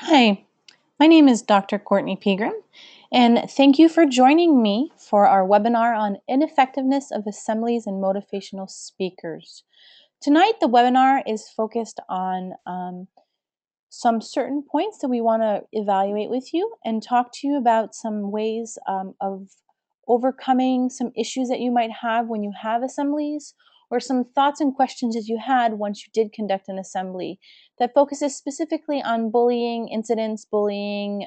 Hi, my name is Dr. Courtney Pegram, and thank you for joining me for our webinar on Ineffectiveness of Assemblies and Motivational Speakers. Tonight, the webinar is focused on some certain points that we want to evaluate with you and talk to you about some ways of overcoming some issues that you might have when you have assemblies, or some thoughts and questions that you had once you did conduct an assembly that focuses specifically on bullying incidents, bullying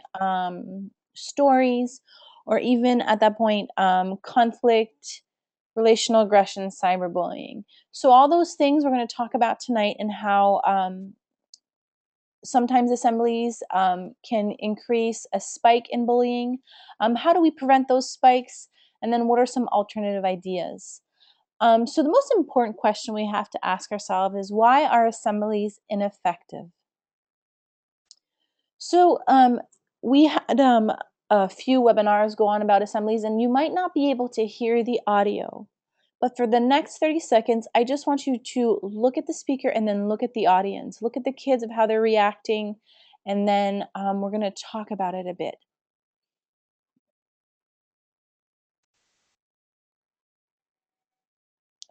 stories, or even at that point, conflict, relational aggression, cyberbullying. So all those things we're going to talk about tonight, and how sometimes assemblies can increase a spike in bullying. How do we prevent those spikes? And then what are some alternative ideas? So the most important question we have to ask ourselves is, why are assemblies ineffective? So we had a few webinars go on about assemblies, and you might not be able to hear the audio. But for the next 30 seconds, I just want you to look at the speaker and then look at the audience. Look at the kids of how they're reacting, and then we're going to talk about it a bit.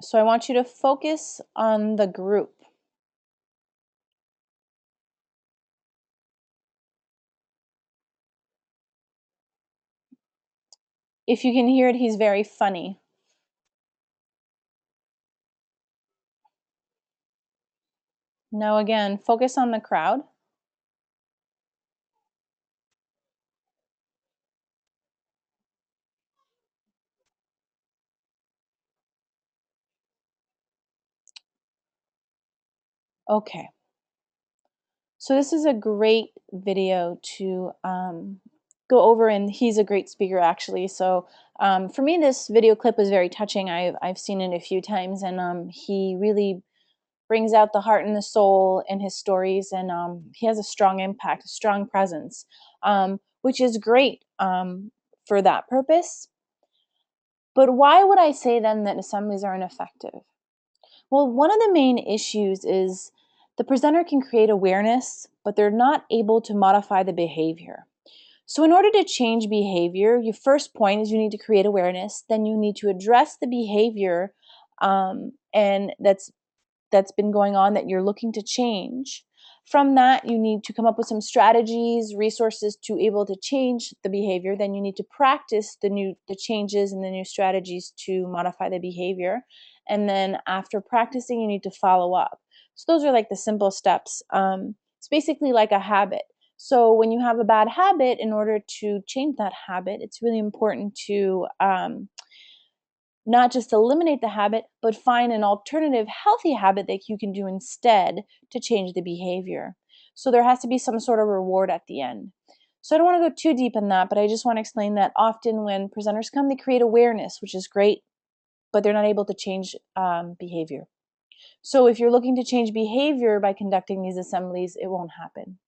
So I want you to focus on the group. If you can hear it, he's very funny. Now again, focus on the crowd. Okay. So this is a great video to go over, and he's a great speaker actually. So for me, this video clip was very touching. I've seen it a few times, and he really brings out the heart and the soul in his stories, and he has a strong impact, a strong presence, which is great for that purpose. But why would I say then that assemblies are ineffective? Well, one of the main issues is the presenter can create awareness, but they're not able to modify the behavior. So in order to change behavior, your first point is you need to create awareness. Then you need to address the behavior and that's been going on that you're looking to change. From that, you need to come up with some strategies, resources to able to change the behavior. Then you need to practice the changes and the new strategies to modify the behavior. And then after practicing, you need to follow up. So those are like the simple steps. It's basically like a habit. So when you have a bad habit, in order to change that habit, it's really important to not just eliminate the habit, but find an alternative healthy habit that you can do instead to change the behavior. So there has to be some sort of reward at the end. So I don't want to go too deep in that, but I just want to explain that often when presenters come, they create awareness, which is great, but they're not able to change behavior. So if you're looking to change behavior by conducting these assemblies, it won't happen.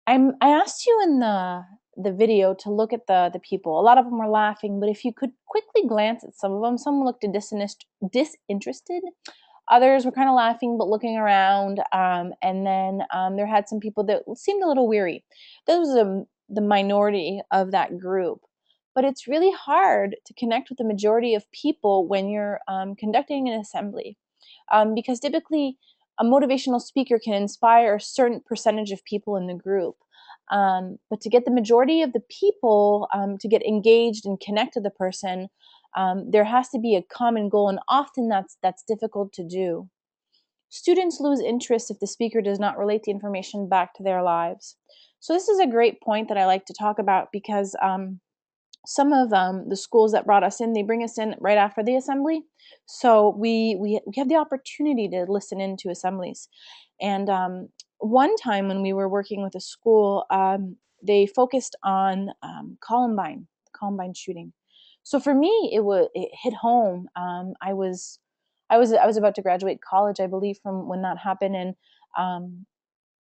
I asked you in the video to look at the people. A lot of them were laughing, but if you could quickly glance at some of them, some looked disinterested. Others were kind of laughing but looking around, and then there had some people that seemed a little weary. This was the minority of that group. But it's really hard to connect with the majority of people when you're conducting an assembly, because typically a motivational speaker can inspire a certain percentage of people in the group. But to get the majority of the people to get engaged and connect to the person, there has to be a common goal, and often that's difficult to do. Students lose interest if the speaker does not relate the information back to their lives. So this is a great point that I like to talk about, because some of the schools that brought us in, they bring us in right after the assembly. So we have the opportunity to listen into assemblies. And one time when we were working with a school, they focused on Columbine shooting. So for me, it hit home. I was about to graduate college, I believe, from when that happened, and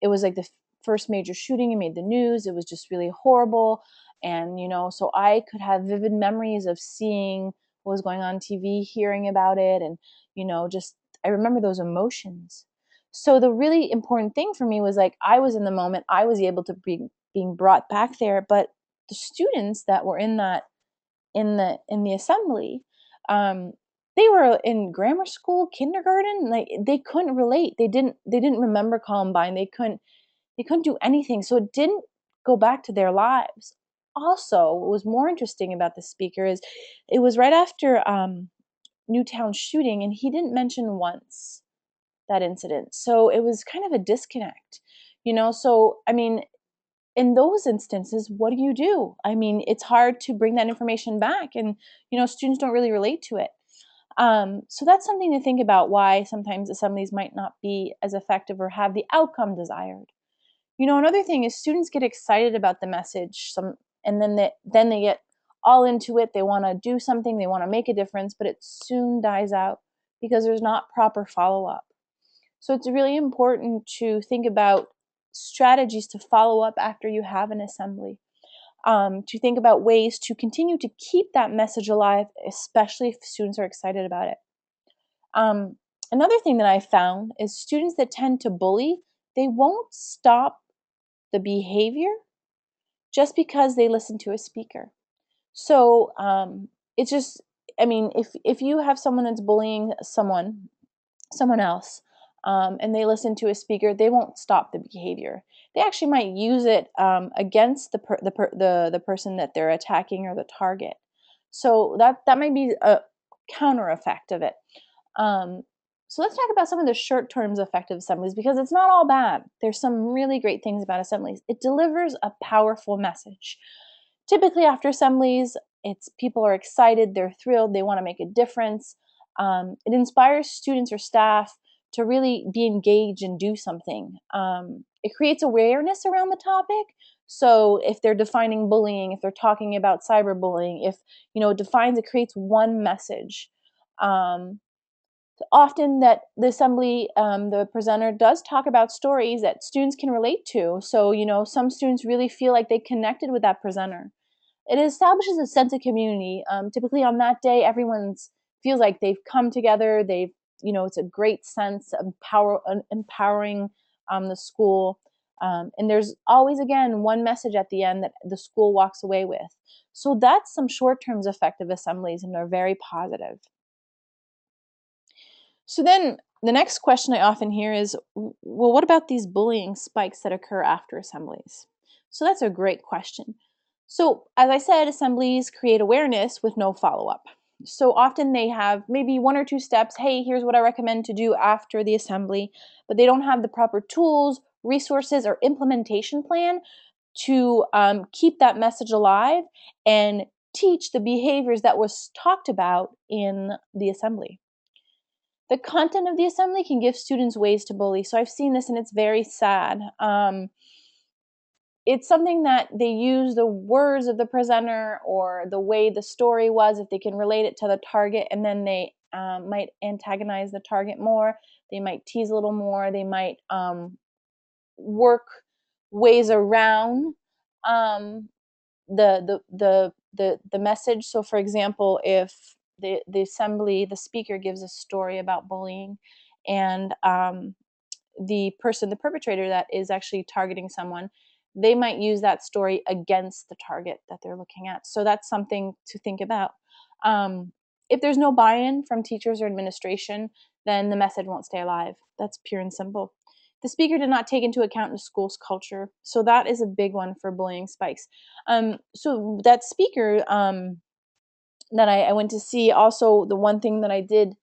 it was like the first major shooting. It made the news. It was just really horrible. And, so I could have vivid memories of seeing what was going on TV, hearing about it. And, just, I remember those emotions. So the really important thing for me was like, I was in the moment, I was able to be being brought back there, but the students that were in that in the assembly, um, they were in grammar school, kindergarten, like they couldn't relate. They didn't remember Columbine. They couldn't do anything. So it didn't go back to their lives. Also, what was more interesting about the speaker is it was right after Newtown shooting, and he didn't mention once that incident. So it was kind of a disconnect, So, I mean, in those instances, what do you do? I mean, it's hard to bring that information back, and, students don't really relate to it. So that's something to think about why sometimes assemblies might not be as effective or have the outcome desired. Another thing is students get excited about the message, and then they get all into it. They want to do something, they want to make a difference, but it soon dies out because there's not proper follow up. So it's really important to think about strategies to follow up after you have an assembly. To think about ways to continue to keep that message alive, especially if students are excited about it. Another thing that I found is students that tend to bully, they won't stop the behavior just because they listen to a speaker. So it's just, I mean, if you have someone that's bullying someone else, and they listen to a speaker, they won't stop the behavior. They actually might use it against the person that they're attacking or the target. So that might be a counter effect of it. Um, so let's talk about some of the short-term effective assemblies, because it's not all bad. There's some really great things about assemblies. It delivers a powerful message. Typically after assemblies, it's people are excited, they're thrilled, they want to make a difference. It inspires students or staff to really be engaged and do something. It creates awareness around the topic. So if they're defining bullying, if they're talking about cyberbullying, if it creates one message. Often that the assembly, the presenter does talk about stories that students can relate to. So some students really feel like they connected with that presenter. It establishes a sense of community. Typically on that day, everyone's feels like they've come together. It's a great sense of empowering the school. And there's always, again, one message at the end that the school walks away with. So that's some short-term effective assemblies, and they're very positive. So then the next question I often hear is, well, what about these bullying spikes that occur after assemblies? So that's a great question. So, as I said, assemblies create awareness with no follow up. So often they have maybe one or two steps. Hey, here's what I recommend to do after the assembly, but they don't have the proper tools, resources, or implementation plan to keep that message alive and teach the behaviors that was talked about in the assembly. The content of the assembly can give students ways to bully. So I've seen this, and it's very sad. It's something that they use the words of the presenter or the way the story was, if they can relate it to the target, and then they might antagonize the target more. They might tease a little more. They might work ways around um, the message. So, for example, if the assembly, the speaker gives a story about bullying, and the perpetrator that is actually targeting someone, they might use that story against the target that they're looking at. So that's something to think about. If there's no buy-in from teachers or administration, then the message won't stay alive. That's pure and simple. The speaker did not take into account the school's culture. So that is a big one for bullying spikes. So that speaker that I went to see, also the one thing that I did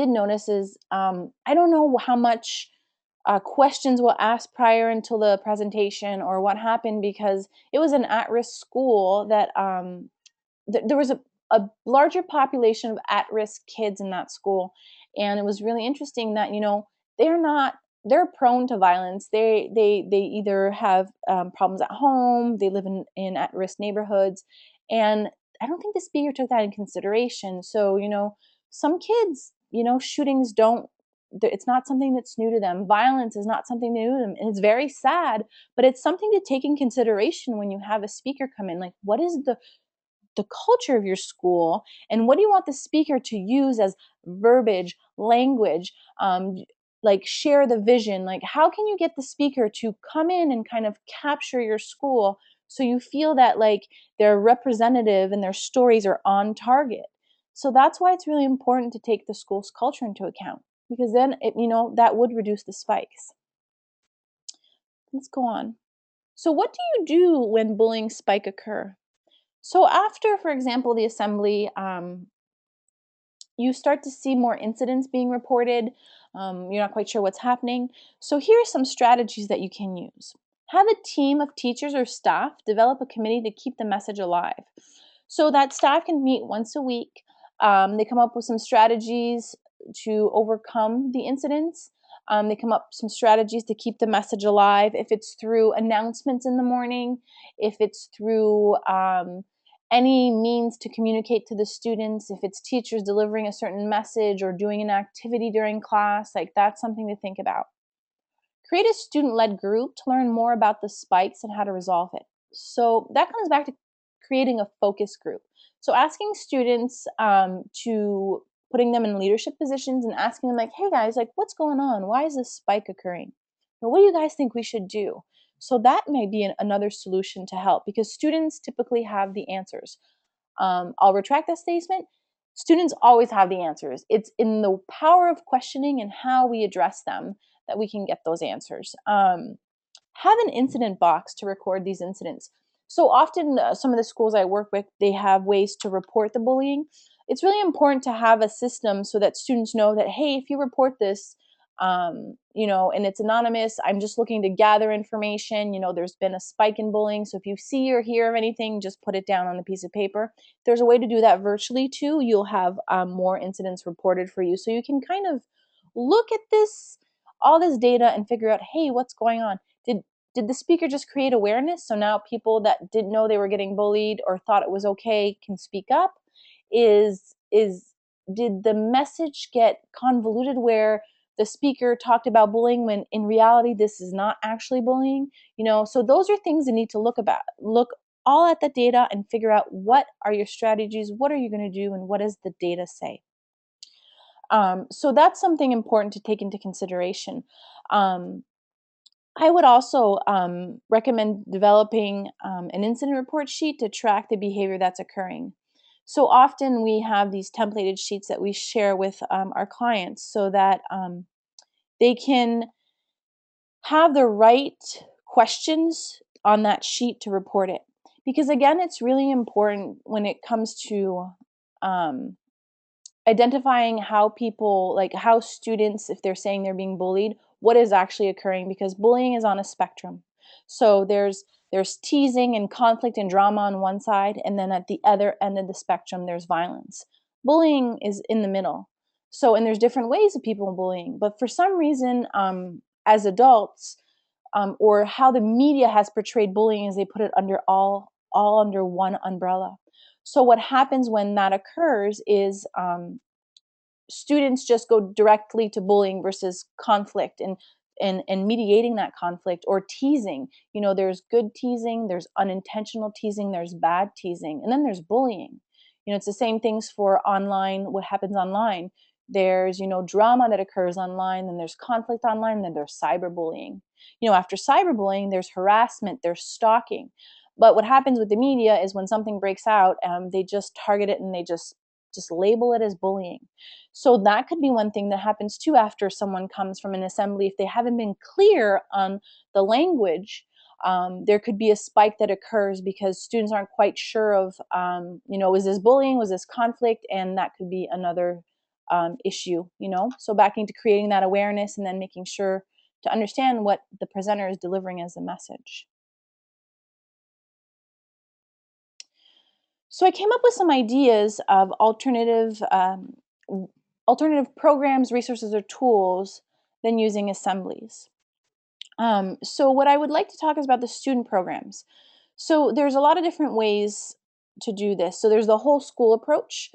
notice is I don't know how much questions were asked prior until the presentation or what happened, because it was an at-risk school that there was a larger population of at-risk kids in that school. And it was really interesting that they're prone to violence. They either have problems at home, they live in at-risk neighborhoods, and I don't think the speaker took that in consideration. So some kids, shootings don't, it's not something that's new to them. Violence is not something new to them, and it's very sad, but it's something to take in consideration when you have a speaker come in. Like, what is the culture of your school, and what do you want the speaker to use as verbiage, language? like share the vision. Like, how can you get the speaker to come in and kind of capture your school so you feel that like they're representative and their stories are on target? So that's why it's really important to take the school's culture into account, because then that would reduce the spikes. Let's go on. So what do you do when bullying spike occur? So after, for example, the assembly, you start to see more incidents being reported. You're not quite sure what's happening. So here are some strategies that you can use. Have a team of teachers or staff develop a committee to keep the message alive. So that staff can meet once a week. They come up with some strategies to overcome the incidents. They come up with some strategies to keep the message alive. If it's through announcements in the morning, if it's through any means to communicate to the students, if it's teachers delivering a certain message or doing an activity during class, like that's something to think about. Create a student-led group to learn more about the spikes and how to resolve it. So that comes back to creating a focus group. So asking students to putting them in leadership positions and asking them like, hey guys, like what's going on? Why is this spike occurring? What do you guys think we should do? So that may be another solution to help, because students typically have the answers. I'll retract that statement. Students always have the answers. It's in the power of questioning and how we address them that we can get those answers. Have an incident box to record these incidents. So often, some of the schools I work with, they have ways to report the bullying. It's really important to have a system so that students know that, hey, if you report this, and it's anonymous, I'm just looking to gather information. There's been a spike in bullying. So if you see or hear of anything, just put it down on a piece of paper. There's a way to do that virtually too. You'll have more incidents reported for you. So you can kind of look at all this data and figure out, hey, what's going on? Did the speaker just create awareness? So now people that didn't know they were getting bullied or thought it was okay can speak up? Did the message get convoluted where the speaker talked about bullying when in reality this is not actually bullying? So those are things you need to look all at the data and figure out what are your strategies, what are you going to do, and what does the data say? So that's something important to take into consideration. I would also recommend developing an incident report sheet to track the behavior that's occurring. So often we have these templated sheets that we share with our clients so that they can have the right questions on that sheet to report it. Because again, it's really important when it comes to um, identifying how students, if they're saying they're being bullied, what is actually occurring, because bullying is on a spectrum. So there's teasing and conflict and drama on one side, and then at the other end of the spectrum there's violence. Bullying is in the middle. And there's different ways of people bullying, but for some reason, as adults, or how the media has portrayed bullying is they put it under all under one umbrella. So what happens when that occurs is students just go directly to bullying versus conflict and mediating that conflict, or teasing. There's good teasing, there's unintentional teasing, there's bad teasing, and then there's bullying. It's the same things for online, what happens online. There's, drama that occurs online, then there's conflict online, then there's cyberbullying. After cyberbullying, there's harassment, there's stalking. But what happens with the media is when something breaks out, they just target it and they just label it as bullying. So that could be one thing that happens too after someone comes from an assembly. If they haven't been clear on the language, there could be a spike that occurs because students aren't quite sure of, is this bullying, was this conflict, and that could be another issue. So back into creating that awareness and then making sure to understand what the presenter is delivering as a message. So I came up with some ideas of alternative programs, resources, or tools than using assemblies. So what I would like to talk is about the student programs. So there's a lot of different ways to do this. So there's the whole school approach,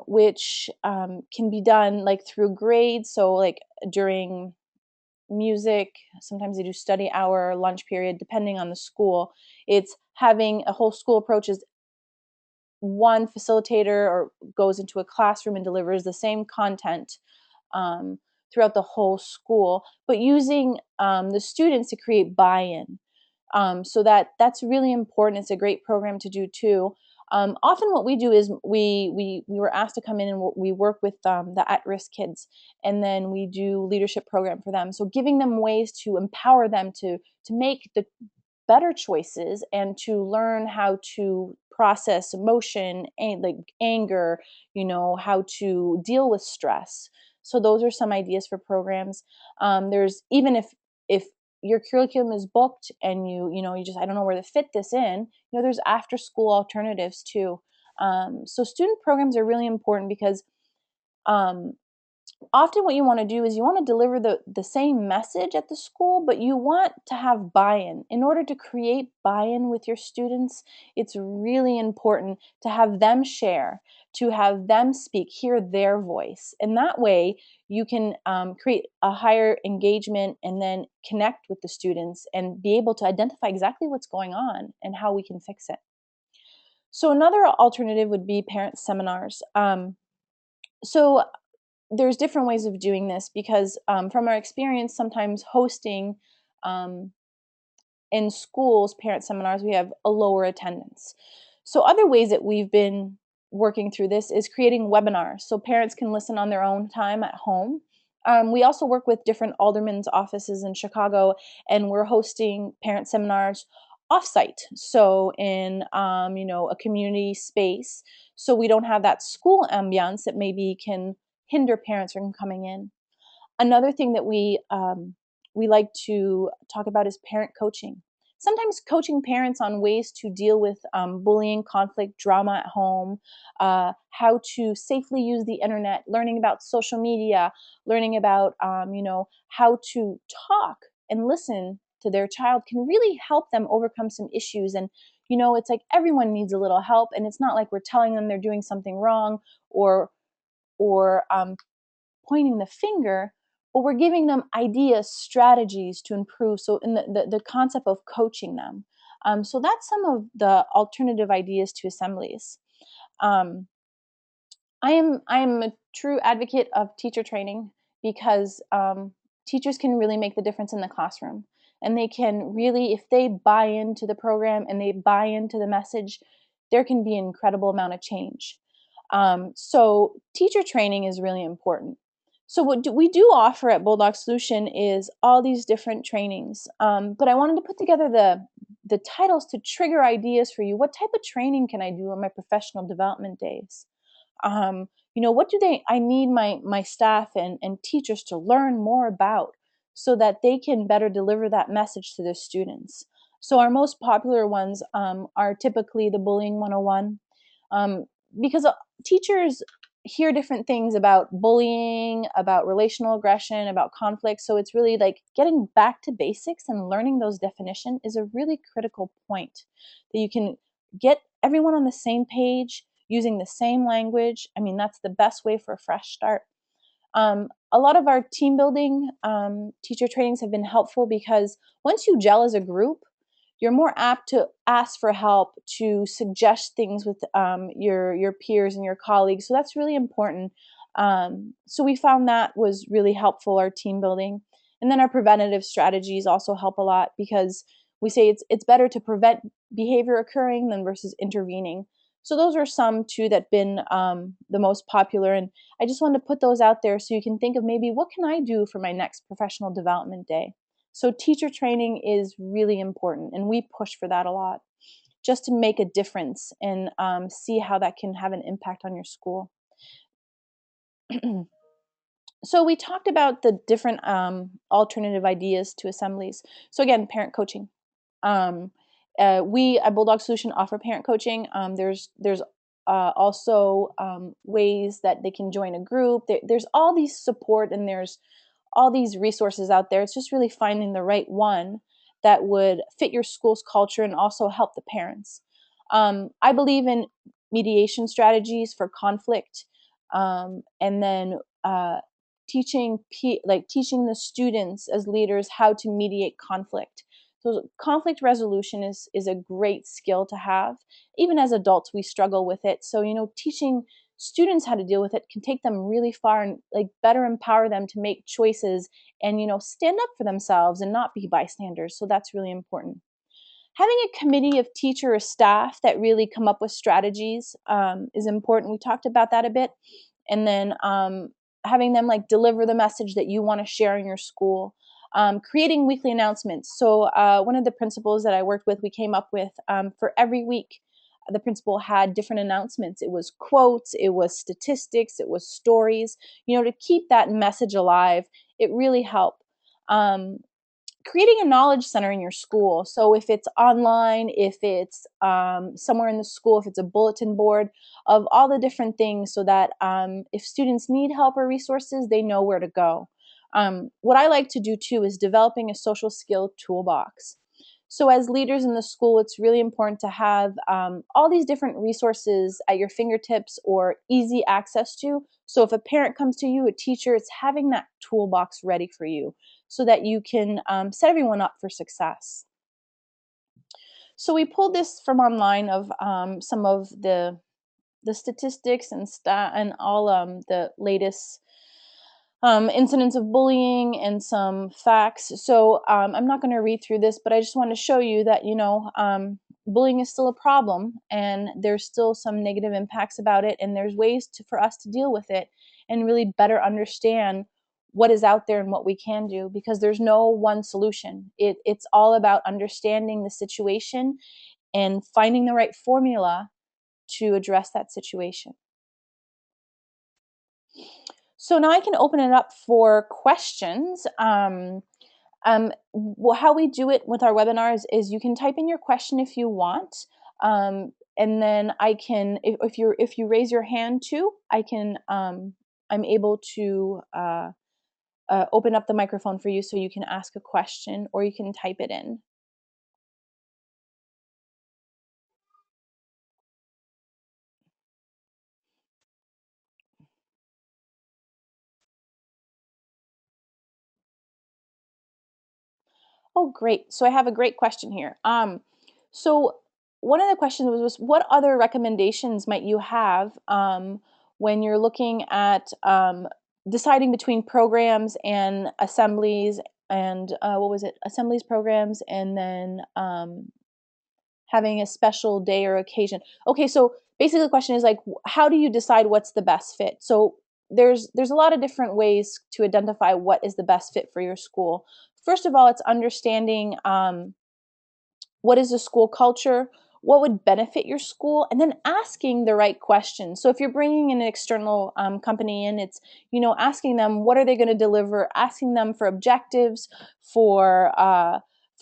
which can be done like through grades. So like during music, sometimes they do study hour, lunch period, depending on the school. It's having a whole school approach is one facilitator or goes into a classroom and delivers the same content. throughout the whole school, but using the students to create buy-in. So that's really important. It's a great program to do too. Often what we do is we were asked to come in and we work with the at-risk kids, and then we do leadership program for them. So giving them ways to empower them to make the better choices and to learn how to process emotion and like anger, how to deal with stress. So those are some ideas for programs. There's even if your curriculum is booked and you just, I don't know where to fit this in, there's after school alternatives too. So student programs are really important because um, often what you want to do is you want to deliver the same message at the school, but you want to have buy-in. In order to create buy-in with your students, it's really important to have them share, to have them speak, hear their voice. And that way you can create a higher engagement and then connect with the students and be able to identify exactly what's going on and how we can fix it. So another alternative would be parent seminars. So there's different ways of doing this because from our experience, sometimes hosting um, in schools parent seminars, we have a lower attendance. So other ways that we've been working through this is creating webinars so parents can listen on their own time at home. We also work with different aldermen's offices in Chicago, and we're hosting parent seminars offsite, so in a community space, so we don't have that school ambiance that maybe can hinder parents from coming in. Another thing that we like to talk about is parent coaching. Sometimes coaching parents on ways to deal with bullying, conflict, drama at home, how to safely use the internet, learning about social media, learning about how to talk and listen to their child can really help them overcome some issues. And it's like everyone needs a little help, and it's not like we're telling them they're doing something wrong or pointing the finger, but we're giving them ideas, strategies to improve. So in the concept of coaching them. So that's some of the alternative ideas to assemblies. Um, I am a true advocate of teacher training because teachers can really make the difference in the classroom. And they can really, if they buy into the program and they buy into the message, there can be an incredible amount of change. So teacher training is really important. So we do offer at Bulldog Solution is all these different trainings. But I wanted to put together the titles to trigger ideas for you. What type of training can I do on my professional development days? What do I need my staff and teachers to learn more about so that they can better deliver that message to their students. So our most popular ones are typically the bullying 101, um, because teachers hear different things about bullying, about relational aggression, about conflict. So it's really like getting back to basics and learning those definitions is a really critical point that you can get everyone on the same page using the same language. I mean, that's the best way for a fresh start. A lot of our team building teacher trainings have been helpful because once you gel as a group, you're more apt to ask for help, to suggest things with your peers and your colleagues. So that's really important. So we found that was really helpful, our team building. And then our preventative strategies also help a lot because we say it's better to prevent behavior occurring than versus intervening. So those are some too that been the most popular. And I just wanted to put those out there so you can think of maybe what can I do for my next professional development day. So teacher training is really important, and we push for that a lot just to make a difference and see how that can have an impact on your school. So we talked about the different alternative ideas to assemblies. So again, parent coaching. Um, we at Bulldog Solution offer parent coaching. There's also ways that they can join a group. There's all these support and there's all these resources out there. It's just really finding the right one that would fit your school's culture and also help the parents. I believe in mediation strategies for conflict, and then teaching the students as leaders how to mediate conflict. So conflict resolution is a great skill to have. Even as adults, we struggle with it. So teaching students how to deal with it can take them really far and like better empower them to make choices and stand up for themselves and not be bystanders. So that's really important. Having a committee of teacher or staff that really come up with strategies is important. We talked about that a bit. And then having them like deliver the message that you want to share in your school. Creating weekly announcements. So one of the principals that I worked with, we came up with for every week, the principal had different announcements. It was quotes, it was statistics, it was stories, to keep that message alive. It really helped. Creating a knowledge center in your school. So if it's online, if it's somewhere in the school, if it's a bulletin board of all the different things, so that if students need help or resources, they know where to go. What I like to do too is developing a social skill toolbox. So as leaders in the school, it's really important to have all these different resources at your fingertips or easy access to. So if a parent comes to you, a teacher, it's having that toolbox ready for you so that you can set everyone up for success. So we pulled this from online of some of the statistics and all the latest incidents of bullying and some facts. So I'm not going to read through this, but I just want to show you that, bullying is still a problem and there's still some negative impacts about it. And there's ways for us to deal with it and really better understand what is out there and what we can do, because there's no one solution. It's all about understanding the situation and finding the right formula to address that situation. So now I can open it up for questions. How we do it with our webinars is you can type in your question if you want, and then I can, if you raise your hand too, I can, I'm able to open up the microphone for you so you can ask a question or you can type it in. Oh, great. So I have a great question here. So one of the questions was what other recommendations might you have when you're looking at deciding between programs and assemblies and what was it? Assemblies, programs, and then having a special day or occasion. Okay, so basically the question is like, how do you decide what's the best fit? So there's a lot of different ways to identify what is the best fit for your school. First of all, it's understanding what is the school culture, what would benefit your school, and then asking the right questions. So if you're bringing an external company in, it's asking them what are they going to deliver, asking them for objectives, for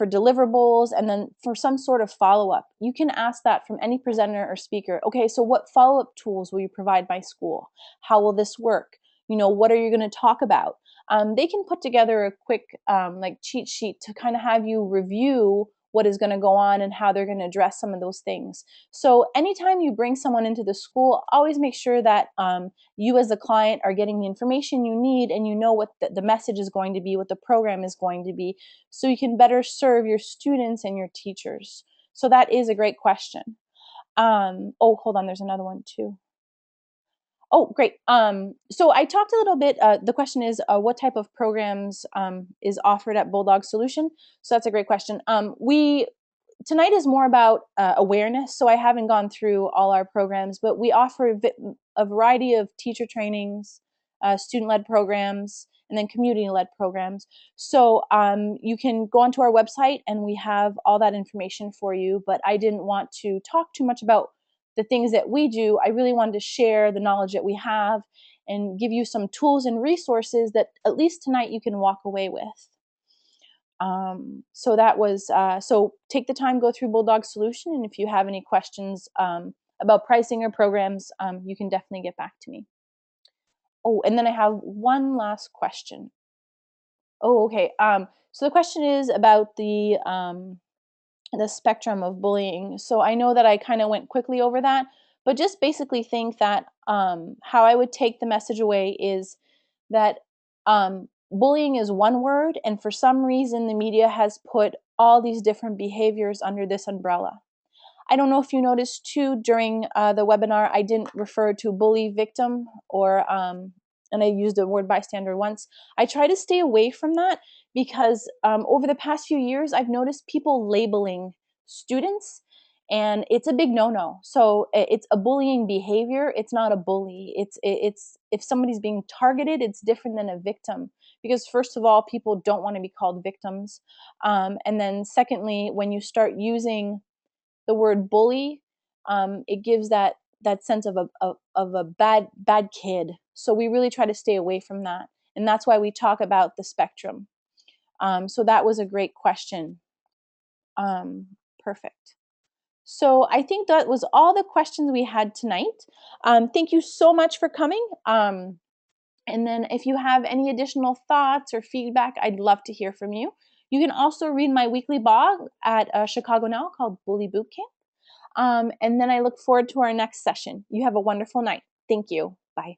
deliverables, and then for some sort of follow-up. You can ask that from any presenter or speaker. Okay, so what follow-up tools will you provide my school? How will this work? What are you going to talk about? They can put together a quick like cheat sheet to kind of have you review what is going to go on and how they're going to address some of those things. So anytime you bring someone into the school, always make sure that you as a client are getting the information you need and you know what the message is going to be, what the program is going to be, so you can better serve your students and your teachers. So that is a great question. Oh, hold on, there's another one too. Oh, great. So I talked a little bit, the question is what type of programs is offered at Bulldog Solution? So that's a great question. Tonight is more about awareness, so I haven't gone through all our programs, but we offer a variety of teacher trainings, student-led programs, and then community-led programs. So you can go onto our website and we have all that information for you, but I didn't want to talk too much about the things that we do. I really wanted to share the knowledge that we have and give you some tools and resources that at least tonight you can walk away with. So that was, so take the time, go through Bulldog Solution, and if you have any questions about pricing or programs, you can definitely get back to me. Oh, and then I have one last question. Oh, okay. So the question is about the spectrum of bullying. So I know that I kind of went quickly over that, but just basically think that how I would take the message away is that bullying is one word, and for some reason the media has put all these different behaviors under this umbrella. I don't know if you noticed too during the webinar, I didn't refer to bully victim or, and I used the word bystander once. I try to stay away from that because over the past few years, I've noticed people labeling students, and it's a big no-no. So it's a bullying behavior. It's not a bully. It's if somebody's being targeted, it's different than a victim, because first of all, people don't want to be called victims, and then secondly, when you start using the word bully, it gives that sense of a bad kid. So we really try to stay away from that, and that's why we talk about the spectrum. So that was a great question. Perfect. So I think that was all the questions we had tonight. Thank you so much for coming. And then if you have any additional thoughts or feedback, I'd love to hear from you. You can also read my weekly blog at Chicago Now called Bully Bootcamp. And then I look forward to our next session. You have a wonderful night. Thank you. Bye.